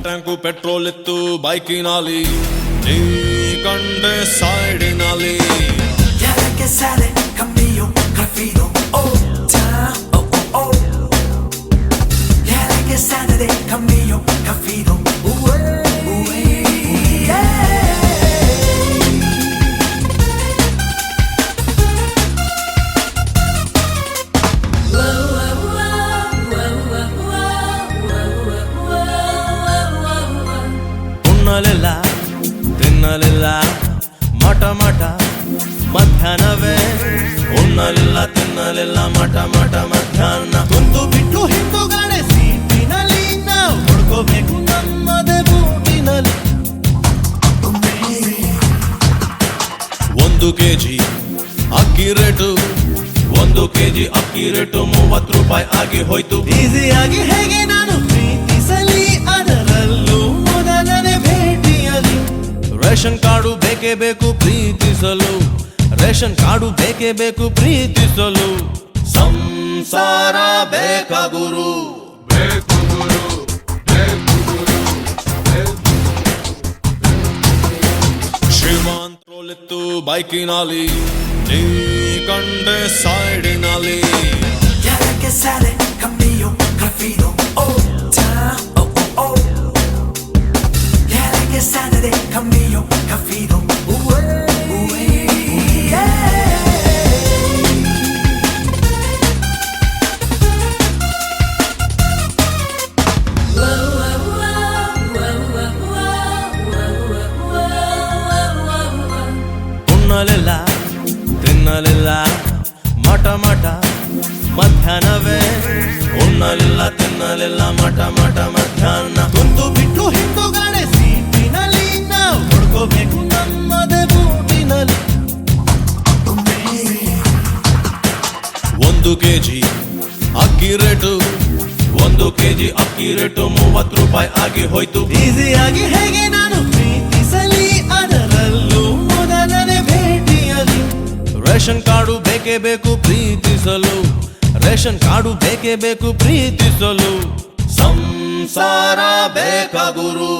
Tank petrol ಇತ್ತು ಬೈಕಿನಲ್ಲಿ, ನೀ ಕಂಡೆ ಸೈಡಿನಲ್ಲಿ. Che sale cammino graffito oh down oh oh oh che sale del cammino graffito ಉಣ್ಣಲಿಲ್ಲ ತಿನ್ನಲಿಲ್ಲ ಮಠ ಮಠ ಮಧ್ಯಾಹ್ನವೇ, ಉಣ್ಣಲಿಲ್ಲ ತಿನ್ನಲಿಲ್ಲ ಮಠ ಮಠ ಮಧ್ಯಾಹ್ನ. ಕುಂತು ಬಿಟ್ಟು ಹಿಂದುಗಡೆ ಸೀಟಿನಲ್ಲಿ ನಾವು ಹುಡ್ಕೋಬೇಕು ನಮ್ಮದೇ ಬೂಟಿನಲ್ಲಿ. 1 kg ಅಕ್ಕಿ ರೇಟು, 1 kg ಅಕ್ಕಿ ರೇಟು 30 ರೂಪಾಯಿ ಆಗಿ ಹೋಯ್ತು. ಈಸಿಯಾಗಿ ಹೇಗೆ ನಾನು ಪ್ರೀತಿಸಲಿ, ಅದರಲ್ಲೂ ಮೊದಲನೇ ಭೇಟಿಯಲ್ಲಿ. ರೇಷನ್ ಕಾರ್ಡು ಬೇಕೇ ಬೇಕು ಪ್ರೀತಿಸಲು, ರೇಷನ್ ಕಾರ್ಡು ಬೇಕೇ ಬೇಕು ಪ್ರೀತಿಸಲು. ಸಂಸಾರ ಬೇಕಾ ಗುರು, ಬೇಕು ಗುರು, ಬೇಕು ಗುರು. ಶ್ರೀಮಂತರಲ್ಲಿತ್ತು ಬೈಕಿನಲ್ಲಿ, ನೀ ಕಂಡೆ ಸೈಡಿನಲ್ಲಿ. che sale cammino graffito oh down oh oh oh che sale del cammino graffito ಉಣ್ಣಲಿಲ್ಲ ತಿನ್ನಲಿಲ್ಲ ಮಠ ಮಠ ಮಧ್ಯಾಹ್ನವೇ, ಉಣ್ಣಲಿಲ್ಲ ತಿನ್ನಲಿಲ್ಲ ಮಠ ಮಠ ಮಧ್ಯಾಹ್ನ. ಕುಂತು ಬಿಟ್ಟು ಹಿಂದುಗಡೆ ಸೀಟಿನಲ್ಲಿ ನಾವು ಹುಡ್ಕೋಬೇಕು ನಮ್ಮದೇ ಬೂಟಿನಲ್ಲಿ. 1 kg ಅಕ್ಕಿ ರೇಟು, 1 kg ಅಕ್ಕಿ ರೇಟು 30 ರೂಪಾಯಿ ಆಗಿ ಹೋಯ್ತು. ಈಸಿಯಾಗಿ ಹೇಗೆ ನಾನು ಪ್ರೀತಿಸಲಿ, ಅದರಲ್ಲೂ ಮೊದಲನೇ ಭೇಟಿಯಲ್ಲಿ. ರೇಷನ್ ಕಾರ್ಡು ಬೇಕೇ ಬೇಕು ಪ್ರೀತಿಸಲು, ರೇಷನ್ ಕಾರ್ಡು ಬೇಕೇ ಬೇಕು ಪ್ರೀತಿಸಲು. ಸಂಸಾರ ಬೇಕಾ ಗುರು.